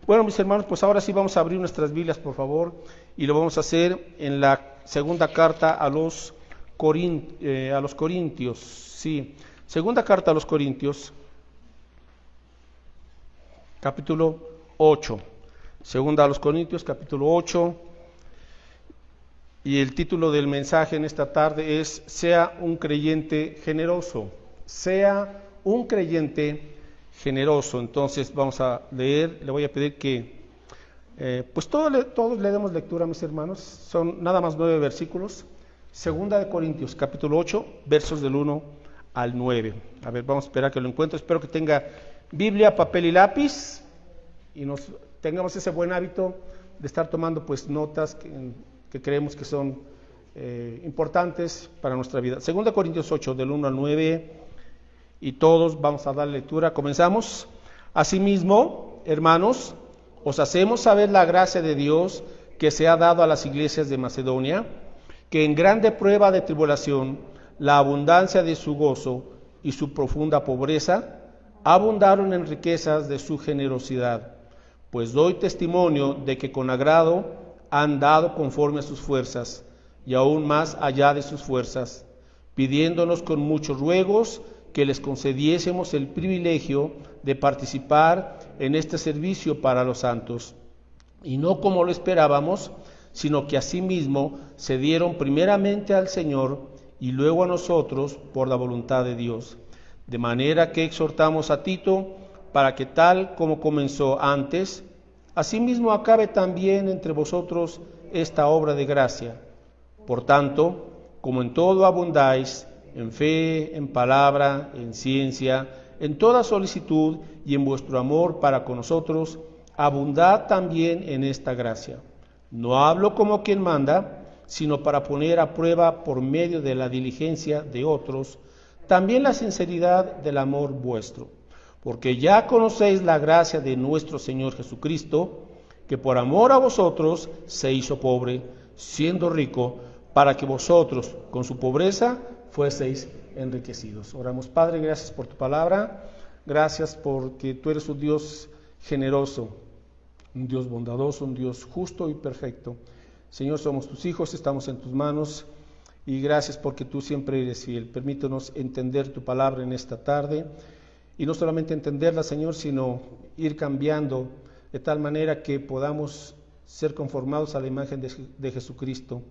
Bueno, mis hermanos, pues ahora sí vamos a abrir nuestras Biblias, por favor, y lo vamos a hacer en la segunda carta a los Corintios. Sí, segunda carta a los Corintios, capítulo 8. Segunda a los Corintios, capítulo 8. Y el título del mensaje en esta tarde es: sea un creyente generoso. Sea un creyente generoso. Entonces vamos a leer, le voy a pedir que pues todos le demos lectura, mis hermanos. Son nada más 9 versículos. Segunda de Corintios, capítulo 8, versos del 1 al 9. A ver, vamos a esperar que lo encuentre. Espero que tenga Biblia, papel y lápiz, y tengamos ese buen hábito de estar tomando pues notas que creemos que son importantes para nuestra vida. Segunda de Corintios 8, del 1 al 9, y todos vamos a dar lectura. Comenzamos. Asimismo, hermanos, os hacemos saber la gracia de Dios que se ha dado a las iglesias de Macedonia, que en grande prueba de tribulación, la abundancia de su gozo y su profunda pobreza abundaron en riquezas de su generosidad. Pues doy testimonio de que con agrado han dado conforme a sus fuerzas, y aún más allá de sus fuerzas, pidiéndonos con muchos ruegos que les concediésemos el privilegio de participar en este servicio para los santos, y no como lo esperábamos, sino que asimismo se dieron primeramente al Señor y luego a nosotros por la voluntad de Dios. De manera que exhortamos a Tito para que tal como comenzó antes, asimismo acabe también entre vosotros esta obra de gracia. Por tanto, como en todo abundáis, en fe, en palabra, en ciencia, en toda solicitud y en vuestro amor para con nosotros, abundad también en esta gracia. No hablo como quien manda, sino para poner a prueba por medio de la diligencia de otros, también la sinceridad del amor vuestro. Porque ya conocéis la gracia de nuestro Señor Jesucristo, que por amor a vosotros se hizo pobre, siendo rico, para que vosotros, con su pobreza, fueseis enriquecidos. Oramos. Padre, gracias por tu palabra, gracias porque tú eres un Dios generoso, un Dios bondadoso, un Dios justo y perfecto. Señor, somos tus hijos, estamos en tus manos, y gracias porque tú siempre eres fiel. Permítanos entender tu palabra en esta tarde, y no solamente entenderla, Señor, sino ir cambiando de tal manera que podamos ser conformados a la imagen de Jesucristo.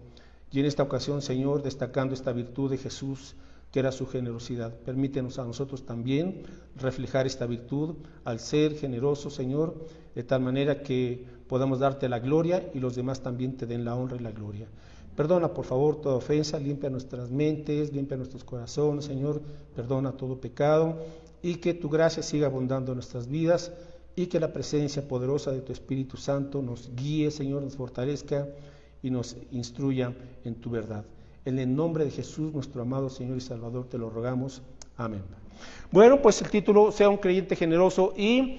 Y en esta ocasión, Señor, destacando esta virtud de Jesús, que era su generosidad. Permítenos a nosotros también reflejar esta virtud al ser generosos, Señor, de tal manera que podamos darte la gloria y los demás también te den la honra y la gloria. Perdona, por favor, toda ofensa, limpia nuestras mentes, limpia nuestros corazones, Señor, perdona todo pecado, y que tu gracia siga abundando en nuestras vidas, y que la presencia poderosa de tu Espíritu Santo nos guíe, Señor, nos fortalezca y nos instruya en tu verdad. En el nombre de Jesús, nuestro amado Señor y Salvador, te lo rogamos. Amén. Bueno, pues el título, sea un creyente generoso, y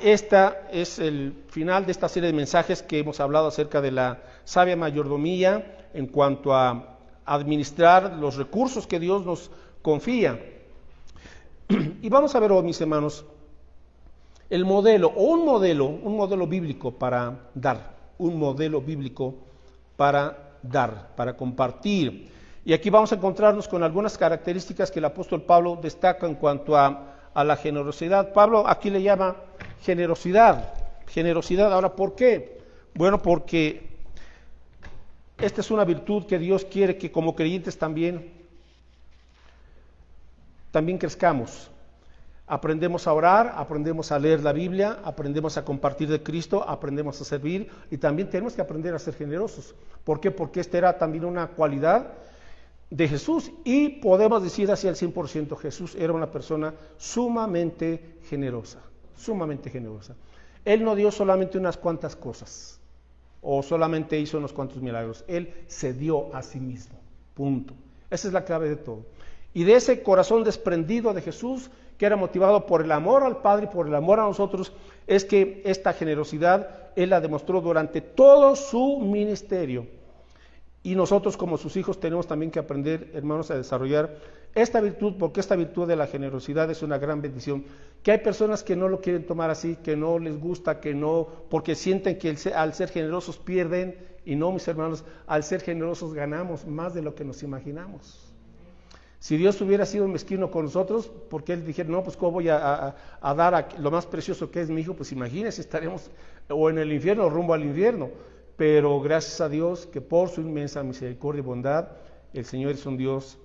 esta es el final de esta serie de mensajes que hemos hablado acerca de la sabia mayordomía en cuanto a administrar los recursos que Dios nos confía. Y vamos a ver hoy, mis hermanos, el modelo, o un modelo bíblico para dar, un modelo bíblico para dar, para compartir. Y aquí vamos a encontrarnos con algunas características que el apóstol Pablo destaca en cuanto a la generosidad. Pablo aquí le llama generosidad. Ahora, ¿por qué? Bueno, porque esta es una virtud que Dios quiere que como creyentes también crezcamos. Aprendemos a orar, aprendemos a leer la Biblia, aprendemos a compartir de Cristo, aprendemos a servir, y también tenemos que aprender a ser generosos. ¿Por qué? Porque esta era también una cualidad de Jesús, y podemos decir así al 100%, Jesús era una persona sumamente generosa. Él no dio solamente unas cuantas cosas, o solamente hizo unos cuantos milagros. Él se dio a sí mismo, punto. Esa es la clave de todo. Y de ese corazón desprendido de Jesús, que era motivado por el amor al Padre y por el amor a nosotros, es que esta generosidad Él la demostró durante todo su ministerio. Y nosotros como sus hijos tenemos también que aprender, hermanos, a desarrollar esta virtud, porque esta virtud de la generosidad es una gran bendición. Que hay personas que no lo quieren tomar así, que no les gusta, que no, porque sienten que al ser generosos pierden, y no, mis hermanos, al ser generosos ganamos más de lo que nos imaginamos. Si Dios hubiera sido mezquino con nosotros, porque Él dijera, no, pues cómo voy a dar lo más precioso que es mi hijo, pues imagínense, estaremos o en el infierno o rumbo al infierno. Pero gracias a Dios que por su inmensa misericordia y bondad, el Señor es un Dios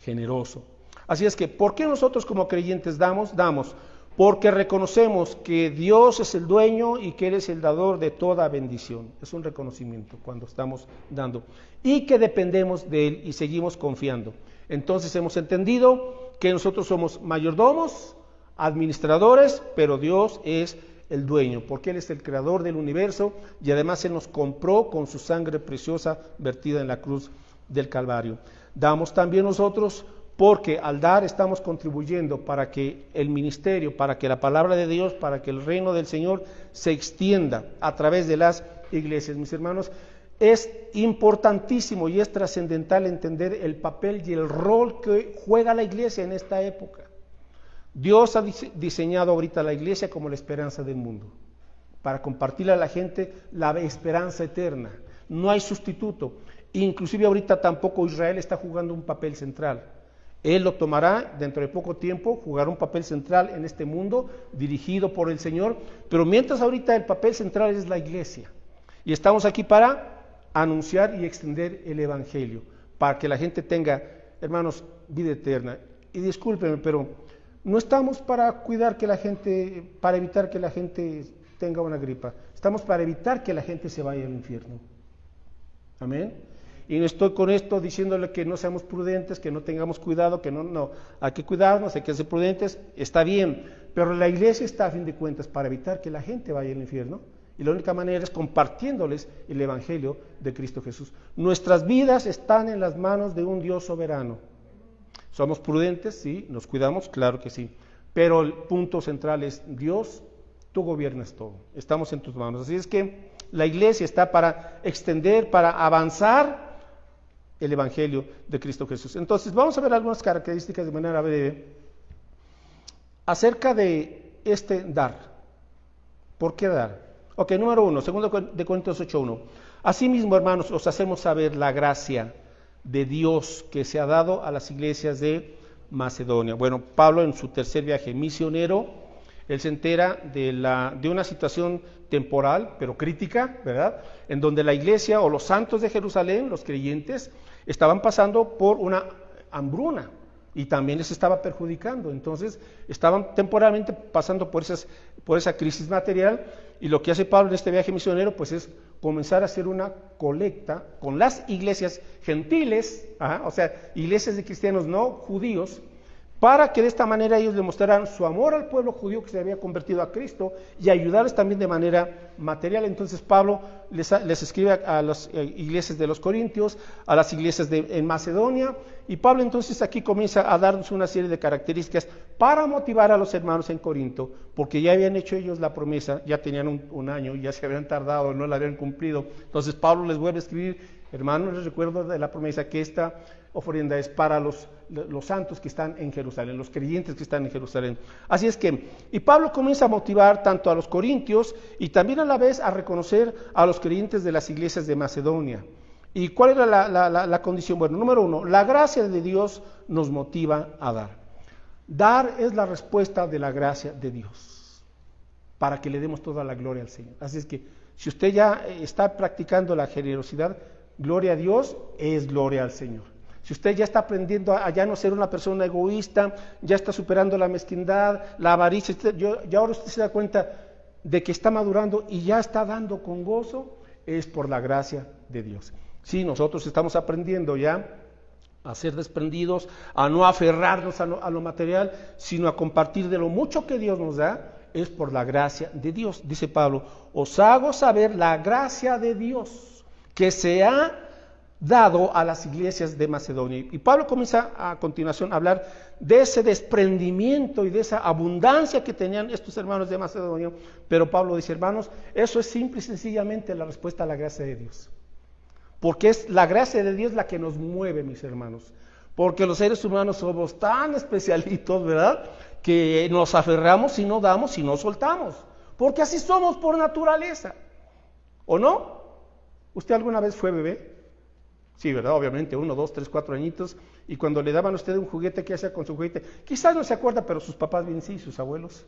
generoso. Así es que, ¿por qué nosotros como creyentes damos? Damos porque reconocemos que Dios es el dueño y que Él es el dador de toda bendición. Es un reconocimiento cuando estamos dando. Y que dependemos de Él y seguimos confiando. Entonces hemos entendido que nosotros somos mayordomos, administradores, pero Dios es el dueño, porque Él es el creador del universo y además Él nos compró con su sangre preciosa vertida en la cruz del Calvario. Damos también nosotros porque al dar estamos contribuyendo para que el ministerio, para que la palabra de Dios, para que el reino del Señor se extienda a través de las iglesias. Mis hermanos, es importantísimo y es trascendental entender el papel y el rol que juega la iglesia en esta época. Dios ha diseñado ahorita la iglesia como la esperanza del mundo, para compartirle a la gente la esperanza eterna. No hay sustituto. Inclusive ahorita tampoco Israel está jugando un papel central. Él lo tomará dentro de poco tiempo, jugará un papel central en este mundo, dirigido por el Señor, pero mientras ahorita el papel central es la iglesia. Y estamos aquí para anunciar y extender el Evangelio, para que la gente tenga, hermanos, vida eterna. Y discúlpenme, pero no estamos para cuidar que la gente, para evitar que la gente tenga una gripa. Estamos para evitar que la gente se vaya al infierno. Amén. Y no estoy con esto diciéndole que no seamos prudentes, que no tengamos cuidado, que no, hay que cuidarnos, hay que ser prudentes, está bien, pero la iglesia está a fin de cuentas para evitar que la gente vaya al infierno, y la única manera es compartiéndoles el Evangelio de Cristo Jesús. Nuestras vidas están en las manos de un Dios soberano. ¿Somos prudentes? Sí. ¿Nos cuidamos? Claro que sí. Pero el punto central es, Dios, tú gobiernas todo, estamos en tus manos. Así es que la iglesia está para extender, para avanzar el Evangelio de Cristo Jesús. Entonces, vamos a ver algunas características de manera breve acerca de este dar. ¿Por qué dar? Ok, número 1, 2 de Corintios 8:1. Asimismo, hermanos, os hacemos saber la gracia de Dios que se ha dado a las iglesias de Macedonia. Bueno, Pablo en su tercer viaje misionero, él se entera de una situación temporal, pero crítica, ¿verdad? En donde la iglesia o los santos de Jerusalén, los creyentes, estaban pasando por una hambruna y también les estaba perjudicando. Entonces, estaban temporalmente pasando por esa crisis material, y lo que hace Pablo en este viaje misionero, pues es comenzar a hacer una colecta con las iglesias gentiles, o sea, iglesias de cristianos no judíos, para que de esta manera ellos demostraran su amor al pueblo judío que se había convertido a Cristo y ayudarles también de manera material. Entonces Pablo les escribe a las iglesias de los Corintios, a las iglesias en Macedonia, y Pablo entonces aquí comienza a darnos una serie de características para motivar a los hermanos en Corinto, porque ya habían hecho ellos la promesa, ya tenían un año, ya se habían tardado, no la habían cumplido. Entonces Pablo les vuelve a escribir: hermanos, les recuerdo de la promesa que esta ofrenda es para los santos que están en Jerusalén, los creyentes que están en Jerusalén. Así es que, y Pablo comienza a motivar tanto a los corintios y también a la vez a reconocer a los creyentes de las iglesias de Macedonia. ¿Y cuál era la condición? Bueno, número 1, la gracia de Dios nos motiva a dar. Dar es la respuesta de la gracia de Dios, para que le demos toda la gloria al Señor. Así es que, si usted ya está practicando la generosidad, gloria a Dios, es gloria al Señor. Si usted ya está aprendiendo a ya no ser una persona egoísta, ya está superando la mezquindad, la avaricia, ya ahora usted se da cuenta de que está madurando y ya está dando con gozo, es por la gracia de Dios. Sí, nosotros estamos aprendiendo ya a ser desprendidos, a no aferrarnos a lo material, sino a compartir de lo mucho que Dios nos da, es por la gracia de Dios. Dice Pablo: os hago saber la gracia de Dios que se ha dado a las iglesias de Macedonia. Y Pablo comienza a continuación a hablar de ese desprendimiento y de esa abundancia que tenían estos hermanos de Macedonia, pero Pablo dice: hermanos, eso es simple y sencillamente la respuesta a la gracia de Dios. porque es la gracia de Dios la que nos mueve, mis hermanos. Porque los seres humanos somos tan especialitos, ¿verdad? Que nos aferramos y no damos y no soltamos. Porque así somos por naturaleza. ¿O no? ¿Usted alguna vez fue bebé? Sí, ¿verdad? Obviamente, 1, 2, 3, 4 añitos. Y cuando le daban a usted un juguete, ¿qué hacía con su juguete? Quizás no se acuerda, pero sus papás bien sí, sus abuelos.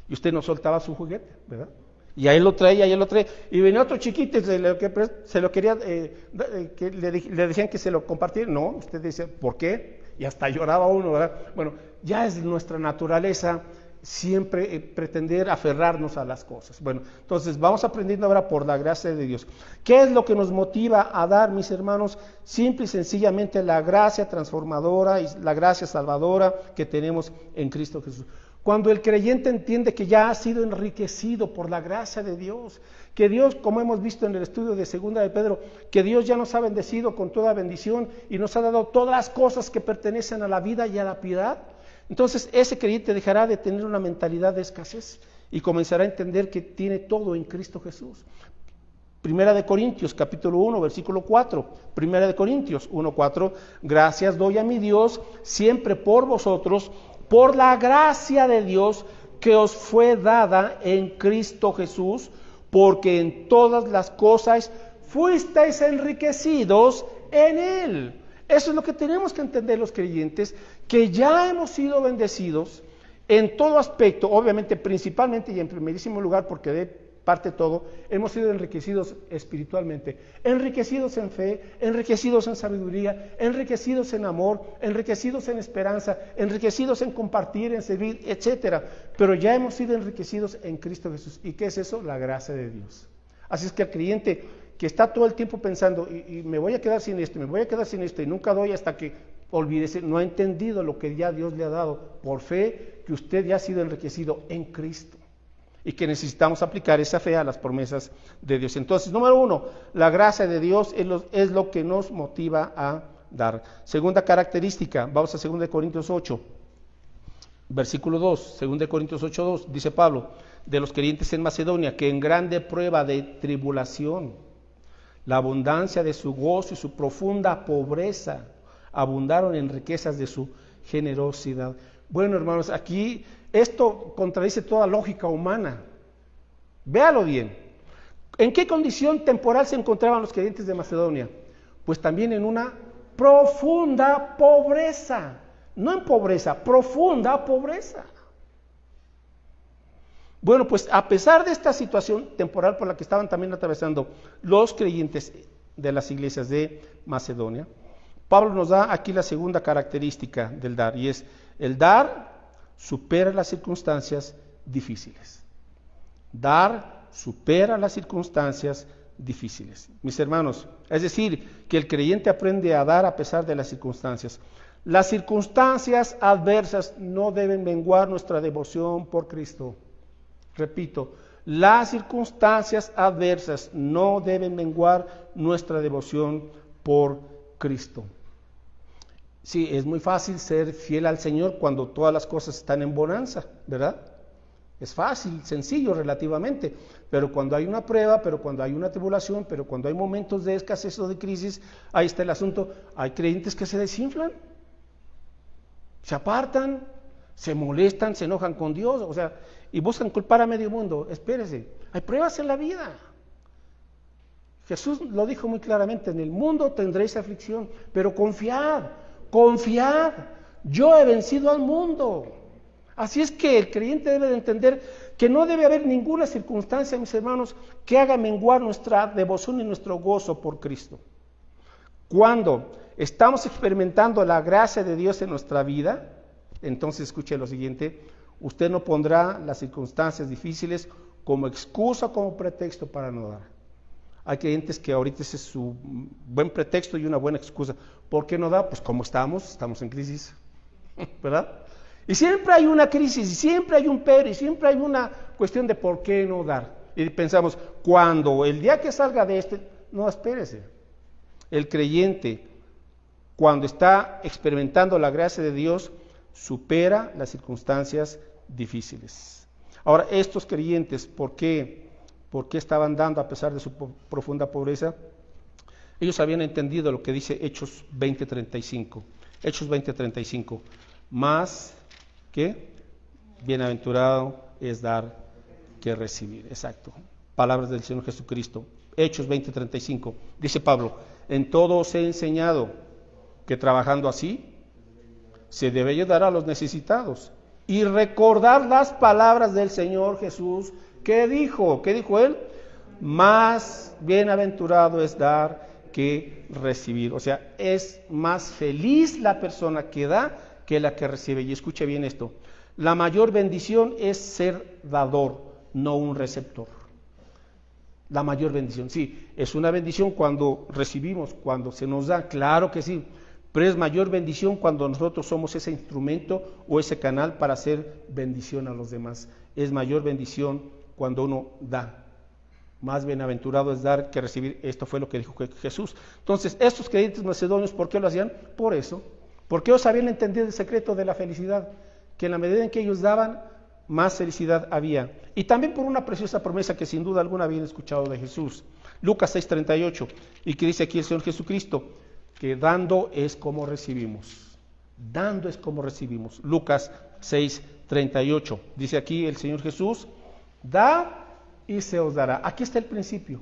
Y usted no soltaba su juguete, ¿verdad? Y ahí lo traía, y venía otro chiquito y se lo quería, que le decían que se lo compartiera. No, usted dice, ¿por qué? Y hasta lloraba uno, ¿verdad? Bueno, ya es nuestra naturaleza siempre pretender aferrarnos a las cosas. Bueno, entonces vamos aprendiendo ahora por la gracia de Dios. ¿Qué es lo que nos motiva a dar, mis hermanos? Simple y sencillamente la gracia transformadora y la gracia salvadora que tenemos en Cristo Jesús. Cuando el creyente entiende que ya ha sido enriquecido por la gracia de Dios, que Dios, como hemos visto en el estudio de Segunda de Pedro, que Dios ya nos ha bendecido con toda bendición y nos ha dado todas las cosas que pertenecen a la vida y a la piedad, entonces ese creyente dejará de tener una mentalidad de escasez y comenzará a entender que tiene todo en Cristo Jesús. Primera de Corintios, capítulo 1, versículo 4. Primera de Corintios 1, 4. Gracias doy a mi Dios siempre por vosotros, por la gracia de Dios que os fue dada en Cristo Jesús, porque en todas las cosas fuisteis enriquecidos en Él. Eso es lo que tenemos que entender los creyentes, que ya hemos sido bendecidos en todo aspecto, obviamente principalmente y en primerísimo lugar, porque de parte de todo, hemos sido enriquecidos espiritualmente, enriquecidos en fe, enriquecidos en sabiduría, enriquecidos en amor, enriquecidos en esperanza, enriquecidos en compartir, en servir, etcétera. Pero ya hemos sido enriquecidos en Cristo Jesús. ¿Y qué es eso? La gracia de Dios. Así es que el creyente que está todo el tiempo pensando, y me voy a quedar sin esto, me voy a quedar sin esto, y nunca doy hasta que olvídese, no ha entendido lo que ya Dios le ha dado por fe, que usted ya ha sido enriquecido en Cristo. Y que necesitamos aplicar esa fe a las promesas de Dios. Entonces, número 1, la gracia de Dios es lo que nos motiva a dar. Segunda característica, vamos a 2 Corintios 8, versículo 2, 2 Corintios 8, 2, dice Pablo, de los creyentes en Macedonia, que en grande prueba de tribulación, la abundancia de su gozo y su profunda pobreza abundaron en riquezas de su generosidad. Bueno, hermanos, aquí esto contradice toda lógica humana. Véalo bien. ¿En qué condición temporal se encontraban los creyentes de Macedonia? Pues también en una profunda pobreza. No en pobreza, profunda pobreza. Bueno, pues a pesar de esta situación temporal por la que estaban también atravesando los creyentes de las iglesias de Macedonia, Pablo nos da aquí la segunda característica del dar, y es el dar supera las circunstancias difíciles. Dar supera las circunstancias difíciles. Mis hermanos, es decir, que el creyente aprende a dar a pesar de las circunstancias. Las circunstancias adversas no deben menguar nuestra devoción por Cristo. Repito, las circunstancias adversas no deben menguar nuestra devoción por Cristo. Sí, es muy fácil ser fiel al Señor cuando todas las cosas están en bonanza, ¿verdad? Es fácil, sencillo relativamente, pero cuando hay una prueba, pero cuando hay una tribulación, pero cuando hay momentos de escasez o de crisis, ahí está el asunto. Hay creyentes que se desinflan, se apartan, se molestan, se enojan con Dios, o sea, y buscan culpar a medio mundo. Espérese, hay pruebas en la vida. Jesús lo dijo muy claramente, en el mundo tendréis aflicción, pero confiad, yo he vencido al mundo. Así es que el creyente debe de entender que no debe haber ninguna circunstancia, mis hermanos, que haga menguar nuestra devoción y nuestro gozo por Cristo. Cuando estamos experimentando la gracia de Dios en nuestra vida, entonces escuche lo siguiente, usted no pondrá las circunstancias difíciles como excusa, como pretexto para no dar. Hay creyentes que ahorita ese es su buen pretexto y una buena excusa. ¿Por qué no da? Pues como estamos en crisis, ¿verdad? Y siempre hay una crisis, y siempre hay un pero, y siempre hay una cuestión de por qué no dar. Y pensamos, cuando el día que salga de no, espérese. El creyente, cuando está experimentando la gracia de Dios, supera las circunstancias difíciles. Ahora, estos creyentes, ¿por qué estaban dando a pesar de su profunda pobreza? Ellos habían entendido lo que dice Hechos 20:35. Hechos 20:35. Más que bienaventurado es dar que recibir. Exacto. Palabras del Señor Jesucristo. Hechos 20:35. Dice Pablo, en todo os he enseñado que trabajando así se debe ayudar a los necesitados y recordar las palabras del Señor Jesús que dijo. ¿Qué dijo él? Más bienaventurado es dar que recibir. O sea, es más feliz la persona que da que la que recibe. Y escuche bien esto. La mayor bendición es ser dador, no un receptor. La mayor bendición, sí, es una bendición cuando recibimos, cuando se nos da, claro que sí, pero es mayor bendición cuando nosotros somos ese instrumento o ese canal para hacer bendición a los demás. Es mayor bendición cuando uno da. Más bienaventurado es dar que recibir. Esto fue lo que dijo Jesús. Entonces, estos creyentes macedonios, ¿por qué lo hacían? Por eso, porque ellos habían entendido el secreto de la felicidad, que en la medida en que ellos daban, más felicidad había. Y también por una preciosa promesa que sin duda alguna habían escuchado de Jesús. Lucas 6:38, y que dice aquí el Señor Jesucristo, que dando es como recibimos. Dando es como recibimos. Lucas 6:38, dice aquí el Señor Jesús, da y se os dará. Aquí está el principio.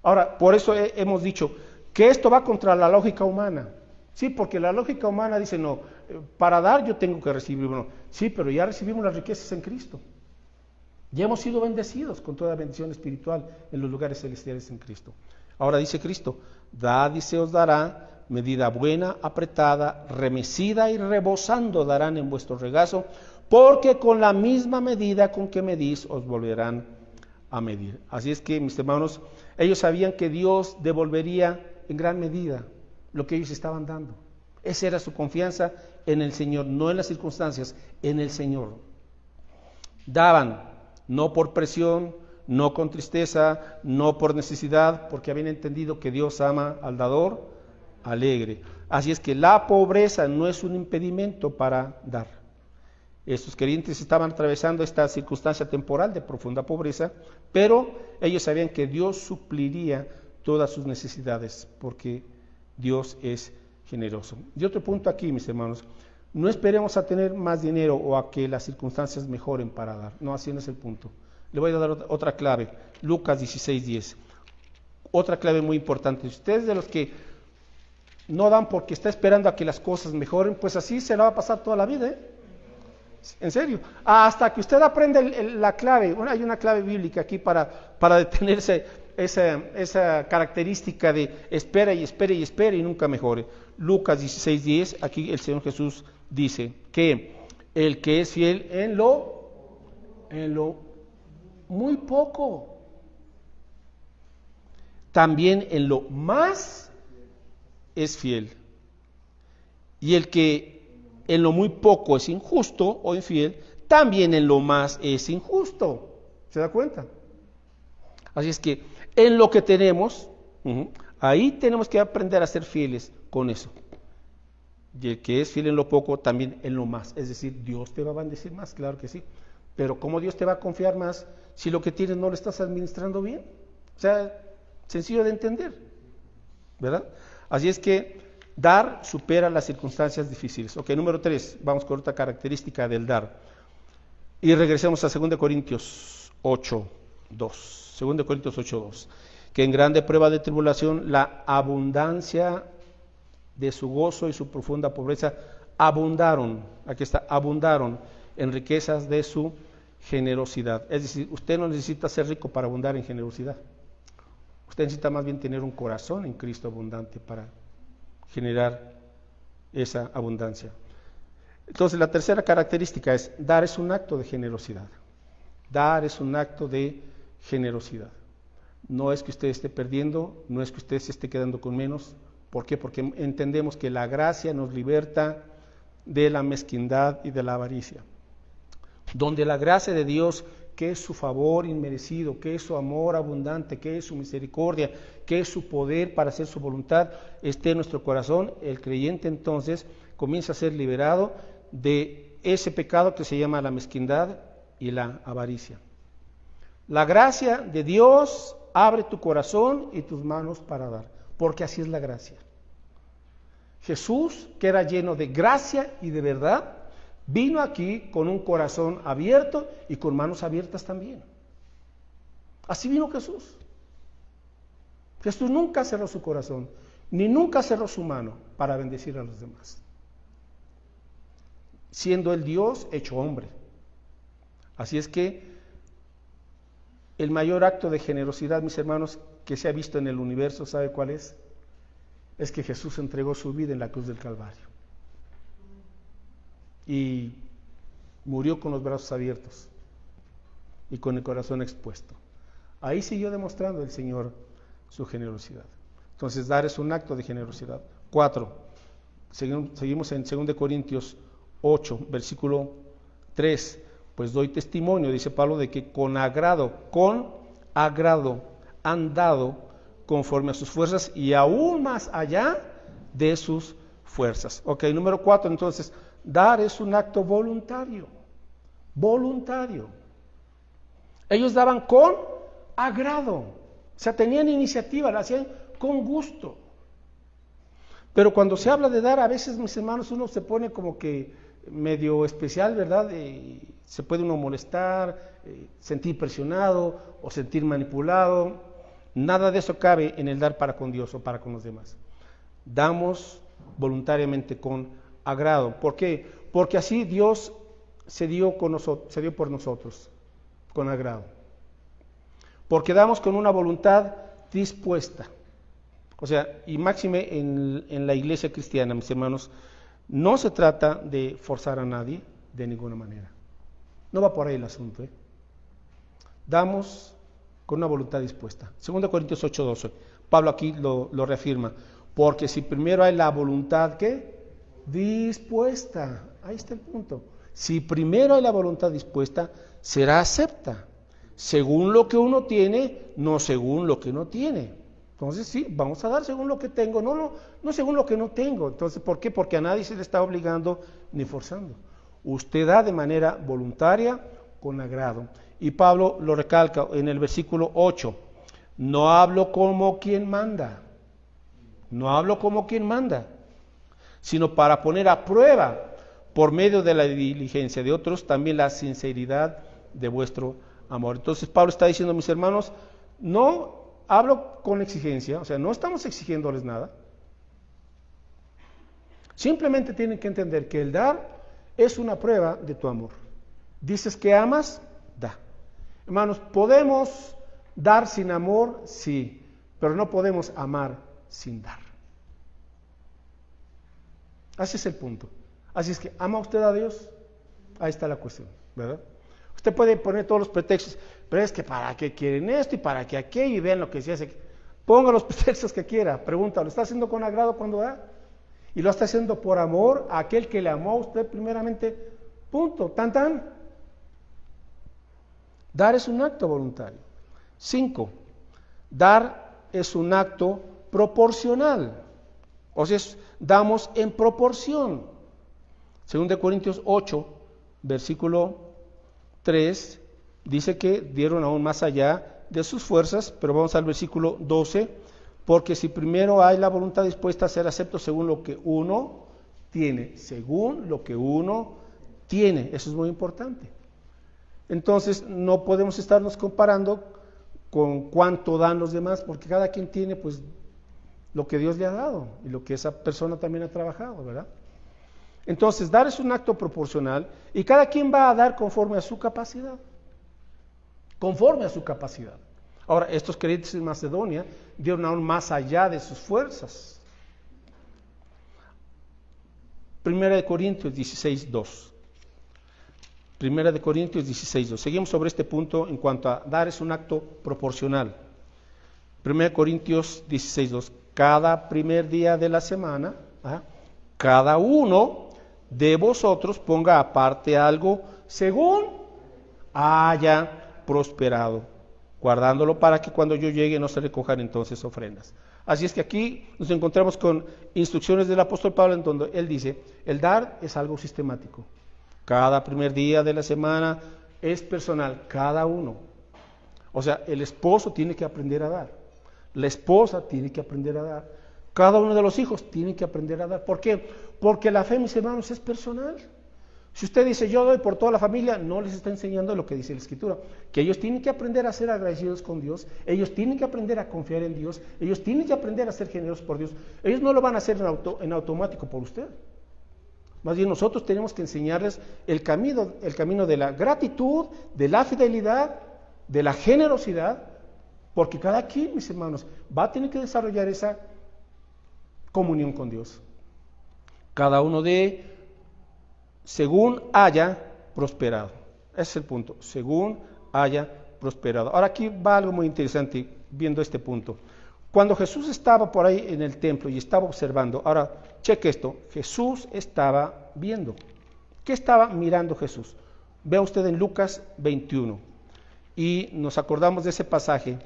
Ahora, por eso hemos dicho que esto va contra la lógica humana. Sí, porque la lógica humana dice, no, para dar yo tengo que recibir. Bueno, sí, pero ya recibimos las riquezas en Cristo. Ya hemos sido bendecidos con toda bendición espiritual en los lugares celestiales en Cristo. Ahora dice Cristo, dad y se os dará, medida buena, apretada, remecida y rebosando darán en vuestro regazo, porque con la misma medida con que medís os volverán a medir. Así es que, mis hermanos, ellos sabían que Dios devolvería en gran medida lo que ellos estaban dando. Esa era su confianza en el Señor, no en las circunstancias, en el Señor. Daban, no por presión, no con tristeza, no por necesidad, porque habían entendido que Dios ama al dador alegre. Así es que la pobreza no es un impedimento para dar. Estos creyentes estaban atravesando esta circunstancia temporal de profunda pobreza, pero ellos sabían que Dios supliría todas sus necesidades, porque Dios es generoso. Y otro punto aquí, mis hermanos, no esperemos a tener más dinero o a que las circunstancias mejoren para dar. No, así no es el punto. Le voy a dar otra clave, Lucas 16:10. Otra clave muy importante. Ustedes de los que no dan porque está esperando a que las cosas mejoren, pues así se la va a pasar toda la vida, ¿eh? En serio, hasta que usted aprende la clave. Hay una clave bíblica aquí para detenerse esa característica de espera y espera y espera y nunca mejore. Lucas 16:10, aquí el Señor Jesús dice que el que es fiel en lo muy poco, también en lo más es fiel. Y el que en lo muy poco es injusto o infiel, también en lo más es injusto. ¿Se da cuenta? Así es que en lo que tenemos, ahí tenemos que aprender a ser fieles con eso. Y el que es fiel en lo poco, también en lo más. Es decir, Dios te va a bendecir más, claro que sí. Pero ¿cómo Dios te va a confiar más si lo que tienes no lo estás administrando bien? O sea, sencillo de entender, ¿verdad? Así es que dar supera las circunstancias difíciles. Ok, número 3, vamos con otra característica del dar. Y regresemos a 2 Corintios 8:2. 2 Corintios 8:2. Que en grande prueba de tribulación, la abundancia de su gozo y su profunda pobreza abundaron, aquí está, abundaron en riquezas de su generosidad. Es decir, usted no necesita ser rico para abundar en generosidad. Usted necesita más bien tener un corazón en Cristo abundante para generar esa abundancia. Entonces, la tercera característica es, dar es un acto de generosidad. Dar es un acto de generosidad. No es que usted esté perdiendo, no es que usted se esté quedando con menos. ¿Por qué? Porque entendemos que la gracia nos liberta de la mezquindad y de la avaricia. Donde la gracia de Dios, que es su favor inmerecido, que es su amor abundante, que es su misericordia, que es su poder para hacer su voluntad, esté en nuestro corazón, el creyente entonces comienza a ser liberado de ese pecado que se llama la mezquindad y la avaricia. La gracia de Dios abre tu corazón y tus manos para dar. porque así es la gracia. Jesús, que era lleno de gracia y de verdad, vino aquí con un corazón abierto y con manos abiertas también. Así vino Jesús. Jesús nunca cerró su corazón, ni nunca cerró su mano para bendecir a los demás, siendo el Dios hecho hombre. Así es que el mayor acto de generosidad, mis hermanos, que se ha visto en el universo, ¿sabe cuál es? Es que Jesús entregó su vida en la cruz del Calvario y murió con los brazos abiertos y con el corazón expuesto. Ahí siguió demostrando el Señor su generosidad. Entonces, dar es un acto de generosidad. 4. Seguimos en 2 Corintios 8, versículo 3. Pues doy testimonio, dice Pablo, de que con agrado han dado conforme a sus fuerzas y aún más allá de sus fuerzas. Ok, número 4, entonces, dar es un acto voluntario. Voluntario. Ellos daban con agrado, o sea, tenían iniciativa, la hacían con gusto. Pero cuando se habla de dar, a veces, mis hermanos, uno se pone como que medio especial, ¿verdad? Se puede uno molestar, sentir presionado o sentir manipulado. Nada de eso cabe en el dar para con Dios o para con los demás. Damos voluntariamente con agrado. ¿Por qué? Porque así Dios se dio por nosotros, con agrado. Porque damos con una voluntad dispuesta. O sea, y máxime en la iglesia cristiana, mis hermanos, no se trata de forzar a nadie de ninguna manera. No va por ahí el asunto. Damos con una voluntad dispuesta. 2 Corintios 8:12. Pablo aquí lo reafirma. Porque si primero hay la voluntad, ¿qué? Dispuesta. Ahí está el punto. Si primero hay la voluntad dispuesta, será acepta. Según lo que uno tiene, no según lo que no tiene. Entonces sí, vamos a dar según lo que tengo, no según lo que no tengo. Entonces, ¿por qué? Porque a nadie se le está obligando ni forzando. Usted da de manera voluntaria, con agrado. Y Pablo lo recalca en el versículo 8. No hablo como quien manda. No hablo como quien manda, sino para poner a prueba, por medio de la diligencia de otros, también la sinceridad de vuestro amor. Entonces Pablo está diciendo, mis hermanos, no hablo con exigencia, o sea, no estamos exigiéndoles nada. Simplemente tienen que entender que el dar es una prueba de tu amor. Dices que amas, da. Hermanos, ¿podemos dar sin amor? Sí, pero no podemos amar sin dar. Así es el punto. Así es que, ¿ama usted a Dios? Ahí está la cuestión, ¿verdad? Usted puede poner todos los pretextos, pero es que ¿para qué quieren esto y para qué aquello? Y vean lo que se hace. Ponga los pretextos que quiera, pregunta, ¿lo está haciendo con agrado cuando da? Y lo está haciendo por amor a aquel que le amó a usted primeramente, punto, tan tan. Dar es un acto voluntario. 5. Dar es un acto proporcional. O sea, damos en proporción. 2 Corintios 8, versículo 3, dice que dieron aún más allá de sus fuerzas, pero vamos al versículo 12, porque si primero hay la voluntad dispuesta a ser acepto según lo que uno tiene, según lo que uno tiene, eso es muy importante. Entonces no podemos estarnos comparando con cuánto dan los demás, porque cada quien tiene pues lo que Dios le ha dado y lo que esa persona también ha trabajado, ¿verdad? Entonces, dar es un acto proporcional y cada quien va a dar conforme a su capacidad. Conforme a su capacidad. Ahora, estos creyentes en Macedonia dieron aún más allá de sus fuerzas. 1 Corintios 16:2. 1 Corintios 16:2. Seguimos sobre este punto en cuanto a dar es un acto proporcional. 1 Corintios 16:2. Cada primer día de la semana, cada uno de vosotros ponga aparte algo según haya prosperado, guardándolo para que cuando yo llegue no se recojan entonces ofrendas. Así es que aquí nos encontramos con instrucciones del apóstol Pablo en donde él dice, el dar es algo sistemático. Cada primer día de la semana es personal, cada uno. O sea, el esposo tiene que aprender a dar. La esposa tiene que aprender a dar. Cada uno de los hijos tiene que aprender a dar. ¿Por qué? Porque la fe, mis hermanos, es personal. Si usted dice yo doy por toda la familia, no les está enseñando lo que dice la Escritura, que ellos tienen que aprender a ser agradecidos con Dios, ellos tienen que aprender a confiar en Dios, ellos tienen que aprender a ser generosos por Dios. Ellos no lo van a hacer en automático por usted. Más bien nosotros tenemos que enseñarles el camino de la gratitud, de la fidelidad, de la generosidad, porque cada quien, mis hermanos, va a tener que desarrollar esa comunión con Dios. Cada uno según haya prosperado. Ese es el punto, según haya prosperado. Ahora aquí va algo muy interesante viendo este punto. Cuando Jesús estaba por ahí en el templo y estaba observando, ahora cheque esto, Jesús estaba viendo. ¿Qué estaba mirando Jesús? Vea usted en Lucas 21 y nos acordamos de ese pasaje,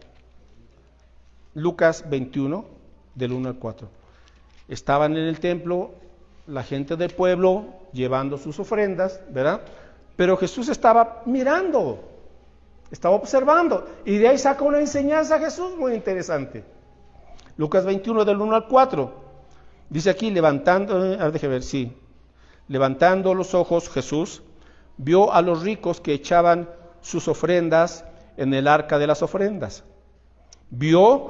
Lucas 21 del 1 al 4. Estaban en el templo la gente del pueblo llevando sus ofrendas, ¿verdad? Pero Jesús estaba mirando, estaba observando, y de ahí saca una enseñanza Jesús muy interesante. Lucas 21 del 1 al 4, dice aquí, levantando los ojos Jesús, vio a los ricos que echaban sus ofrendas en el arca de las ofrendas. Vio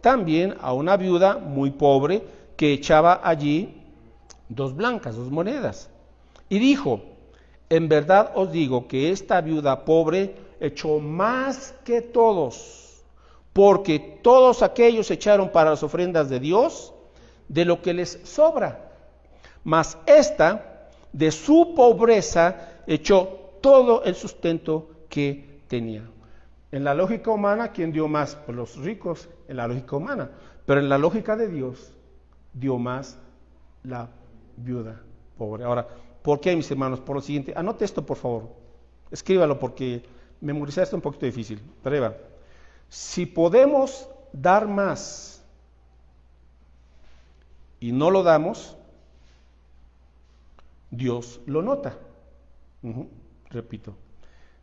también a una viuda muy pobre que echaba allí 2 monedas. Y dijo, en verdad os digo que esta viuda pobre echó más que todos, porque todos aquellos echaron para las ofrendas de Dios de lo que les sobra. Mas esta, de su pobreza, echó todo el sustento que tenía. En la lógica humana, ¿quién dio más? Pues los ricos, en la lógica humana. Pero en la lógica de Dios, dio más la viuda pobre. Ahora, ¿por qué, mis hermanos? Por lo siguiente, anote esto por favor, escríbalo porque memorizar está un poquito difícil. Prueba. Si podemos dar más y no lo damos, Dios lo nota. Repito,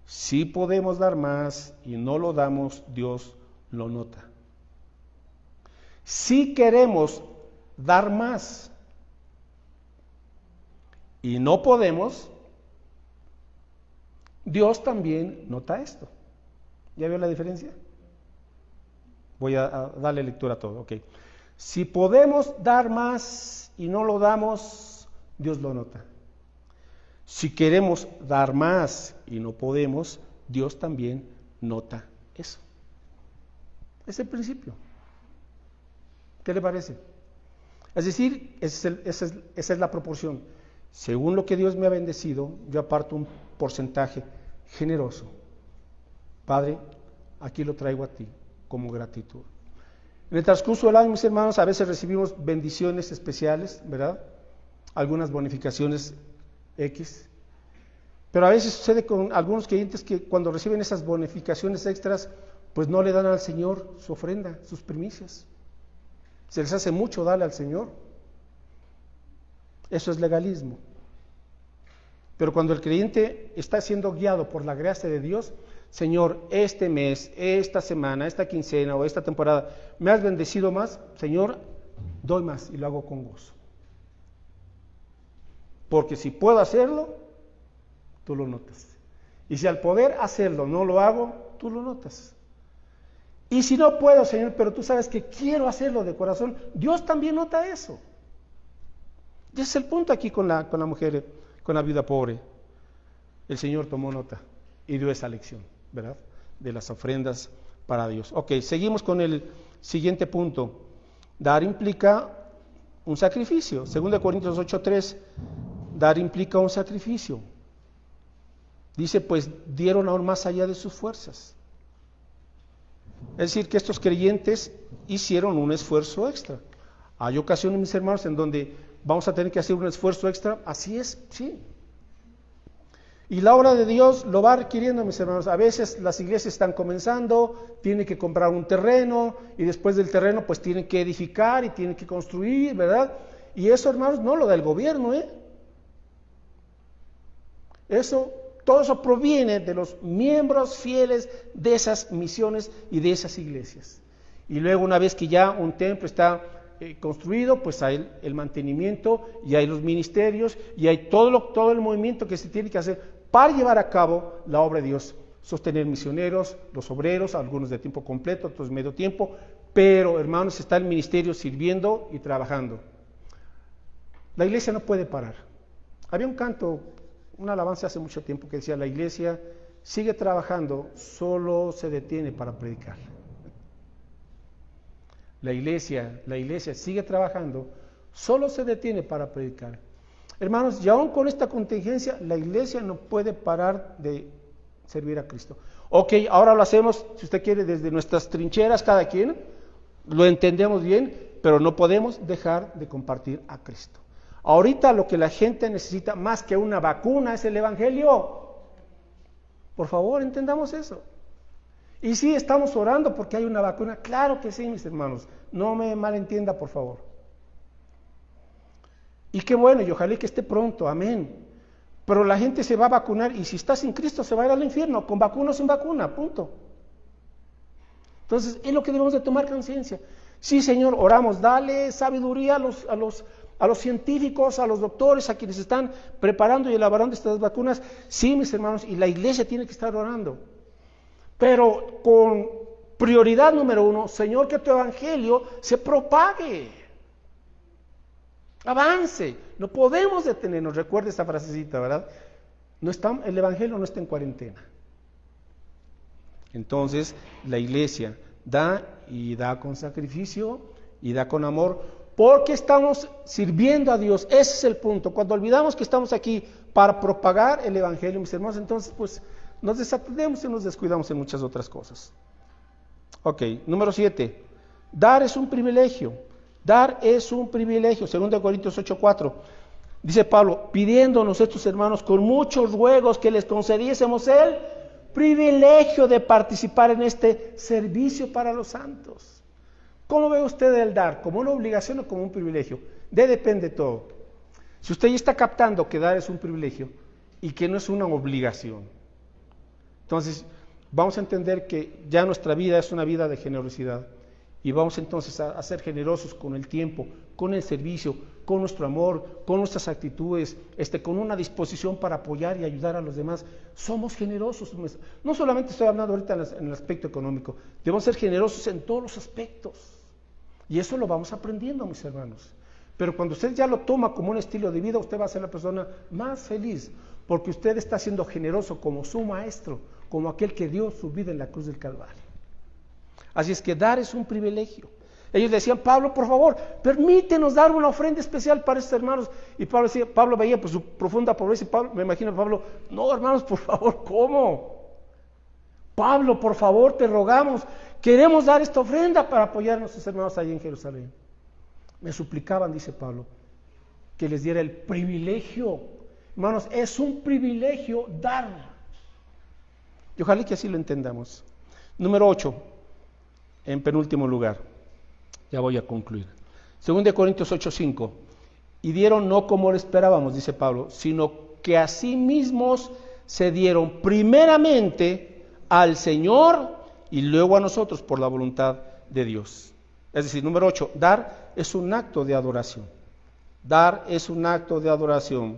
si podemos dar más y no lo damos, Dios lo nota. Si queremos dar más y no podemos, Dios también nota esto. ¿Ya vio la diferencia? Voy a darle lectura a todo. Okay. Si podemos dar más y no lo damos, Dios lo nota. Si queremos dar más y no podemos, Dios también nota eso. Es el principio. ¿Qué le parece? Es decir, esa es la proporción. Según lo que Dios me ha bendecido, yo aparto un porcentaje generoso. Padre, aquí lo traigo a ti como gratitud. En el transcurso del año, mis hermanos, a veces recibimos bendiciones especiales, ¿verdad? Algunas bonificaciones X. Pero a veces sucede con algunos creyentes que cuando reciben esas bonificaciones extras, pues no le dan al Señor su ofrenda, sus primicias. Se les hace mucho darle al Señor. Eso es legalismo. Pero cuando el creyente está siendo guiado por la gracia de Dios, Señor, este mes, esta semana, esta quincena o esta temporada, ¿me has bendecido más? Señor, doy más y lo hago con gozo. Porque si puedo hacerlo, tú lo notas. Y si al poder hacerlo no lo hago, tú lo notas. Y si no puedo, Señor, pero tú sabes que quiero hacerlo de corazón, Dios también nota eso. Y ese es el punto aquí con la mujer, con la viuda pobre. El Señor tomó nota y dio esa lección, ¿verdad? De las ofrendas para Dios. Ok, seguimos con el siguiente punto. Dar implica un sacrificio. 2 Corintios 8:3, dar implica un sacrificio. Dice, pues dieron aún más allá de sus fuerzas. Es decir, que estos creyentes hicieron un esfuerzo extra. Hay ocasiones, mis hermanos, en donde vamos a tener que hacer un esfuerzo extra. Así es, sí. Y la obra de Dios lo va requiriendo, mis hermanos. A veces las iglesias están comenzando, tienen que comprar un terreno, y después del terreno pues tienen que edificar y tienen que construir, ¿verdad? Y eso, hermanos, no lo da el gobierno, todo eso proviene de los miembros fieles de esas misiones y de esas iglesias. Y luego una vez que ya un templo está construido, pues hay el mantenimiento y hay los ministerios y hay todo el movimiento que se tiene que hacer para llevar a cabo la obra de Dios. Sostener misioneros, los obreros, algunos de tiempo completo, otros medio tiempo, pero hermanos, está el ministerio sirviendo y trabajando. La iglesia no puede parar. Había un canto, una alabanza hace mucho tiempo que decía: la iglesia sigue trabajando, solo se detiene para predicar. La iglesia sigue trabajando, solo se detiene para predicar. Hermanos, y aún con esta contingencia, la iglesia no puede parar de servir a Cristo. Ok, ahora lo hacemos, si usted quiere, desde nuestras trincheras, cada quien, lo entendemos bien, pero no podemos dejar de compartir a Cristo. Ahorita lo que la gente necesita más que una vacuna es el Evangelio. Por favor, entendamos eso. Y sí, estamos orando porque hay una vacuna. Claro que sí, mis hermanos. No me malentienda, por favor. Y qué bueno, y ojalá que esté pronto, amén. Pero la gente se va a vacunar y si está sin Cristo se va a ir al infierno, con vacuna o sin vacuna, punto. Entonces, es lo que debemos de tomar conciencia. Sí, Señor, oramos, dale sabiduría a los científicos, a los doctores, a quienes están preparando y elaborando estas vacunas. Sí, mis hermanos, y la iglesia tiene que estar orando. Pero con prioridad número 1, Señor, que tu evangelio se propague, avance. No podemos detenernos. Recuerda esta frasecita, ¿verdad? El evangelio no está en cuarentena. Entonces, la iglesia da y da con sacrificio y da con amor, porque estamos sirviendo a Dios. Ese es el punto. Cuando olvidamos que estamos aquí para propagar el evangelio, mis hermanos, entonces pues nos desatendemos y nos descuidamos en muchas otras cosas. Ok, número 7. Dar es un privilegio. Dar es un privilegio. 2 Corintios 8:4. Dice Pablo, pidiéndonos estos hermanos con muchos ruegos que les concediésemos el privilegio de participar en este servicio para los santos. ¿Cómo ve usted el dar? ¿Como una obligación o como un privilegio? Depende todo. Si usted ya está captando que dar es un privilegio y que no es una obligación, entonces vamos a entender que ya nuestra vida es una vida de generosidad y vamos entonces a ser generosos con el tiempo, con el servicio, con nuestro amor, con nuestras actitudes, con una disposición para apoyar y ayudar a los demás. Somos generosos. No solamente estoy hablando ahorita en el aspecto económico, debemos ser generosos en todos los aspectos. Y eso lo vamos aprendiendo, mis hermanos. Pero cuando usted ya lo toma como un estilo de vida, usted va a ser la persona más feliz, porque usted está siendo generoso como su maestro, como aquel que dio su vida en la cruz del Calvario. Así es que dar es un privilegio. Ellos decían, Pablo, por favor, permítenos dar una ofrenda especial para estos hermanos. Y Pablo veía pues su profunda pobreza y Pablo, me imagino a Pablo, no hermanos, por favor, ¿cómo? Pablo, por favor, te rogamos, queremos dar esta ofrenda para apoyar a nuestros hermanos allí en Jerusalén. Me suplicaban, dice Pablo, que les diera el privilegio. Hermanos, es un privilegio dar. Y ojalá que así lo entendamos. Número 8, en penúltimo lugar. Ya voy a concluir. 2 Corintios 8:5. Y dieron no como lo esperábamos, dice Pablo, sino que a sí mismos se dieron primeramente al Señor y luego a nosotros por la voluntad de Dios. Es decir, número 8, dar es un acto de adoración. Dar es un acto de adoración.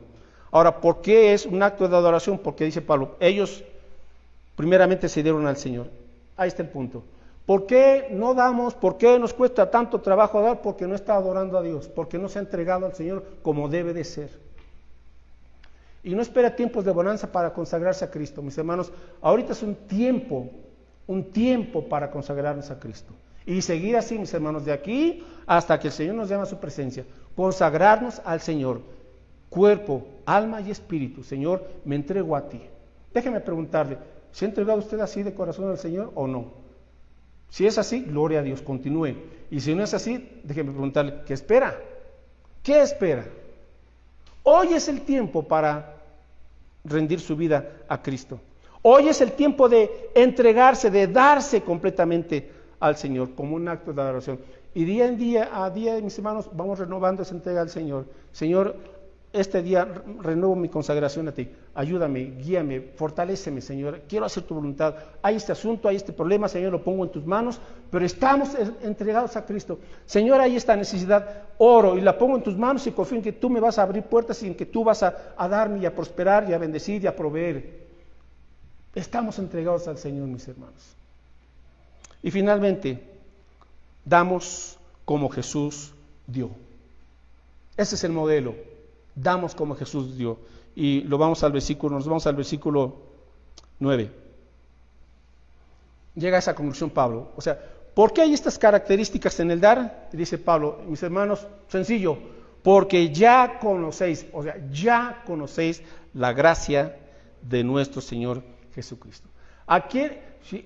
Ahora, ¿por qué es un acto de adoración? Porque dice Pablo, ellos primeramente se dieron al Señor. Ahí está el punto. ¿Por qué no damos? ¿Por qué nos cuesta tanto trabajo dar? Porque no está adorando a Dios, porque no se ha entregado al Señor como debe de ser. Y no espera tiempos de bonanza para consagrarse a Cristo, mis hermanos. Ahorita es un tiempo para consagrarnos a Cristo. Y seguir así, mis hermanos, de aquí hasta que el Señor nos llame a su presencia. Consagrarnos al Señor, cuerpo, alma y espíritu. Señor, me entrego a ti. Déjeme preguntarle, ¿se ha entregado usted así de corazón al Señor o no? Si es así, gloria a Dios, continúe. Y si no es así, déjeme preguntarle, ¿qué espera? ¿Qué espera? Hoy es el tiempo para rendir su vida a Cristo. Hoy es el tiempo de entregarse, de darse completamente al Señor como un acto de adoración. Y día a día, mis hermanos, vamos renovando esa entrega al Señor. Señor, este día renuevo mi consagración a ti. Ayúdame, guíame, fortaléceme, Señor. Quiero hacer tu voluntad. Hay este asunto, hay este problema, Señor, lo pongo en tus manos, pero estamos entregados a Cristo. Señor, hay esta necesidad, oro y la pongo en tus manos y confío en que tú me vas a abrir puertas y en que tú vas a darme y a prosperar y a bendecir y a proveer. Estamos entregados al Señor, mis hermanos. Y finalmente, damos como Jesús dio. Ese es el modelo. Damos como Jesús dio. Y nos vamos al versículo 9. Llega a esa conclusión Pablo. O sea, ¿por qué hay estas características en el dar? Y dice Pablo, mis hermanos, sencillo, porque ya conocéis la gracia de nuestro Señor Jesucristo. Aquí,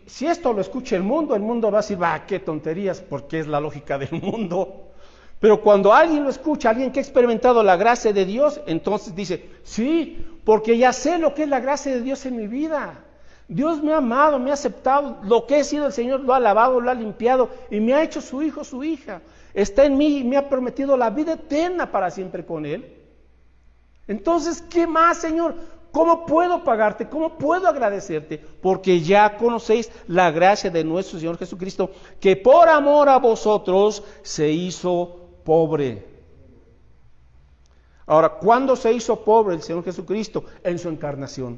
si esto lo escucha el mundo va a decir, qué tonterías, porque es la lógica del mundo. Pero cuando alguien lo escucha, alguien que ha experimentado la gracia de Dios, entonces dice, sí, porque ya sé lo que es la gracia de Dios en mi vida. Dios me ha amado, me ha aceptado, lo que he sido el Señor lo ha lavado, lo ha limpiado y me ha hecho su hijo, su hija. Está en mí y me ha prometido la vida eterna para siempre con Él. Entonces, ¿qué más, Señor? ¿Cómo puedo pagarte? ¿Cómo puedo agradecerte? Porque ya conocéis la gracia de nuestro Señor Jesucristo, que por amor a vosotros se hizo pobre. Ahora, ¿cuándo se hizo pobre el Señor Jesucristo? En su encarnación.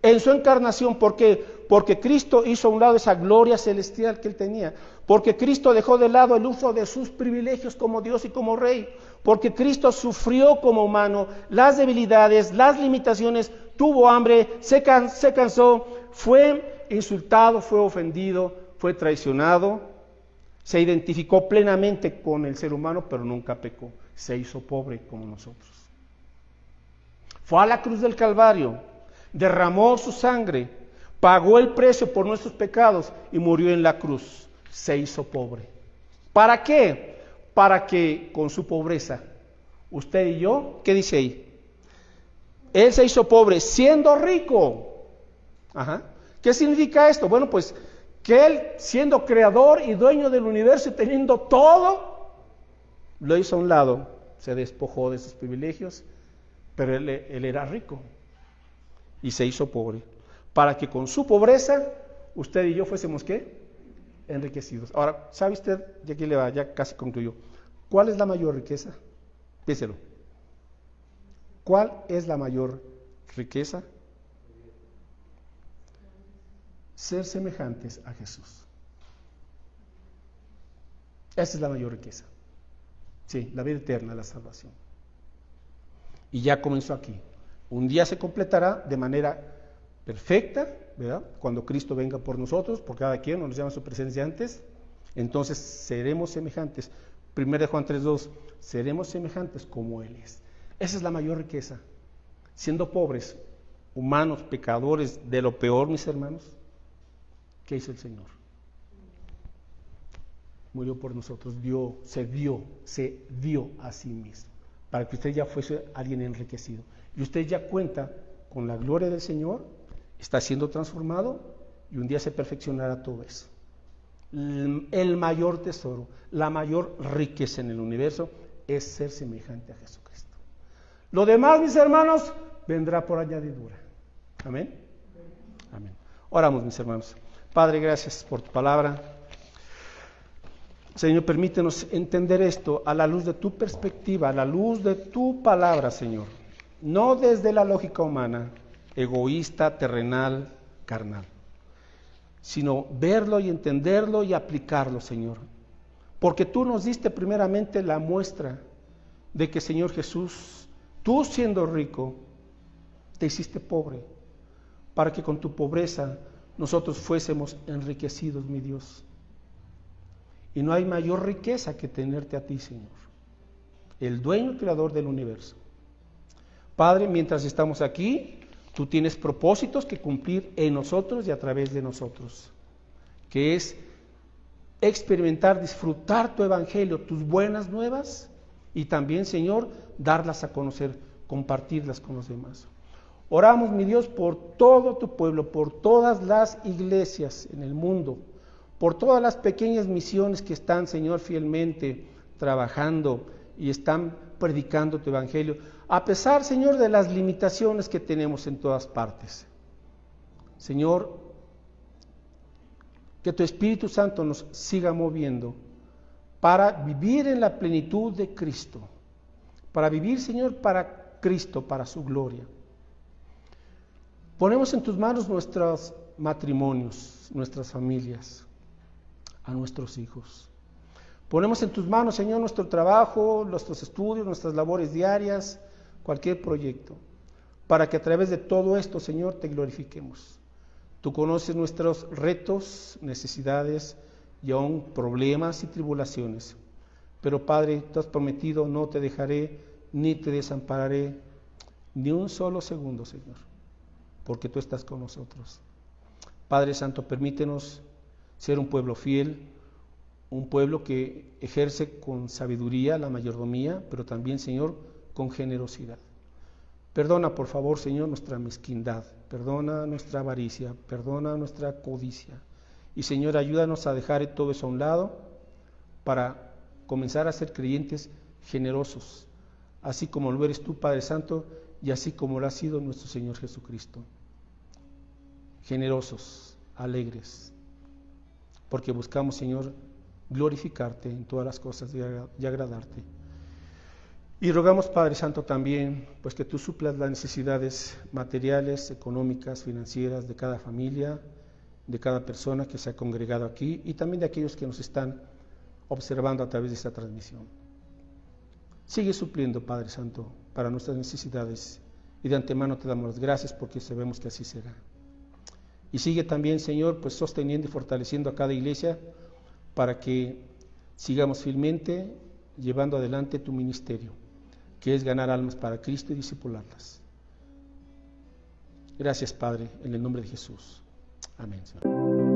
En su encarnación, ¿por qué? Porque Cristo hizo a un lado esa gloria celestial que Él tenía. Porque Cristo dejó de lado el uso de sus privilegios como Dios y como Rey. Porque Cristo sufrió como humano las debilidades, las limitaciones, tuvo hambre, se cansó, fue insultado, fue ofendido, fue traicionado. Se identificó plenamente con el ser humano, pero nunca pecó. Se hizo pobre como nosotros. Fue a la cruz del Calvario, derramó su sangre, pagó el precio por nuestros pecados y murió en la cruz. Se hizo pobre. ¿Para qué? Para que con su pobreza, usted y yo, ¿qué dice ahí? Él se hizo pobre siendo rico. ¿Qué significa esto? Bueno, pues que Él, siendo creador y dueño del universo y teniendo todo, lo hizo a un lado, se despojó de sus privilegios, pero él era rico y se hizo pobre, para que con su pobreza, usted y yo fuésemos, ¿qué? Enriquecidos. Ahora, ¿sabe usted? Y aquí le va, ya casi concluyó. ¿Cuál es la mayor riqueza? Piénselo. ¿Cuál es la mayor riqueza? Ser semejantes a Jesús. Esa es la mayor riqueza. Sí, la vida eterna, la salvación. Y ya comenzó aquí. Un día se completará de manera perfecta, ¿verdad? Cuando Cristo venga por nosotros, por cada quien, nos llama su presencia antes, entonces seremos semejantes. 1 Juan 3:2, seremos semejantes como Él es. Esa es la mayor riqueza. Siendo pobres, humanos, pecadores, de lo peor, mis hermanos, ¿qué hizo el Señor? Murió por nosotros, se dio a sí mismo, para que usted ya fuese alguien enriquecido. Y usted ya cuenta con la gloria del Señor, está siendo transformado y un día se perfeccionará todo eso. El mayor tesoro, la mayor riqueza en el universo es ser semejante a Jesucristo. Lo demás, mis hermanos, vendrá por añadidura. Amén. Amén. Oramos, mis hermanos. Padre, gracias por tu palabra. Señor, permítenos entender esto a la luz de tu perspectiva, a la luz de tu palabra, Señor. No desde la lógica humana, egoísta, terrenal, carnal, sino verlo y entenderlo y aplicarlo, Señor. Porque tú nos diste primeramente la muestra de que, Señor Jesús, tú siendo rico, te hiciste pobre, para que con tu pobreza nosotros fuésemos enriquecidos, mi Dios. Y no hay mayor riqueza que tenerte a ti, Señor, el dueño y creador del universo. Padre, mientras estamos aquí, tú tienes propósitos que cumplir en nosotros y a través de nosotros, que es experimentar, disfrutar tu evangelio, tus buenas nuevas, y también, Señor, darlas a conocer, compartirlas con los demás. Oramos, mi Dios, por todo tu pueblo, por todas las iglesias en el mundo, por todas las pequeñas misiones que están, Señor, fielmente trabajando y están predicando tu evangelio, a pesar, Señor, de las limitaciones que tenemos en todas partes. Señor, que tu Espíritu Santo nos siga moviendo para vivir en la plenitud de Cristo, para vivir, Señor, para Cristo, para su gloria. Ponemos en tus manos nuestros matrimonios, nuestras familias, a nuestros hijos. Ponemos en tus manos, Señor, nuestro trabajo, nuestros estudios, nuestras labores diarias, cualquier proyecto, para que a través de todo esto, Señor, te glorifiquemos. Tú conoces nuestros retos, necesidades y aún problemas y tribulaciones. Pero, Padre, tú has prometido, no te dejaré ni te desampararé ni un solo segundo, Señor, porque tú estás con nosotros. Padre Santo, permítenos ser un pueblo fiel, un pueblo que ejerce con sabiduría la mayordomía, pero también, Señor, con generosidad. Perdona, por favor, Señor, nuestra mezquindad, perdona nuestra avaricia, perdona nuestra codicia. Y, Señor, ayúdanos a dejar todo eso a un lado para comenzar a ser creyentes generosos, así como lo eres tú, Padre Santo, y así como lo ha sido nuestro Señor Jesucristo. Generosos, alegres, porque buscamos, Señor, glorificarte en todas las cosas y agradarte. Y rogamos, Padre Santo, también, pues que tú suplas las necesidades materiales, económicas, financieras de cada familia, de cada persona que se ha congregado aquí y también de aquellos que nos están observando a través de esta transmisión. Sigue supliendo, Padre Santo, para nuestras necesidades y de antemano te damos las gracias porque sabemos que así será. Y sigue también, Señor, pues sosteniendo y fortaleciendo a cada iglesia para que sigamos fielmente llevando adelante tu ministerio, que es ganar almas para Cristo y discipularlas. Gracias, Padre, en el nombre de Jesús. Amén, Señor.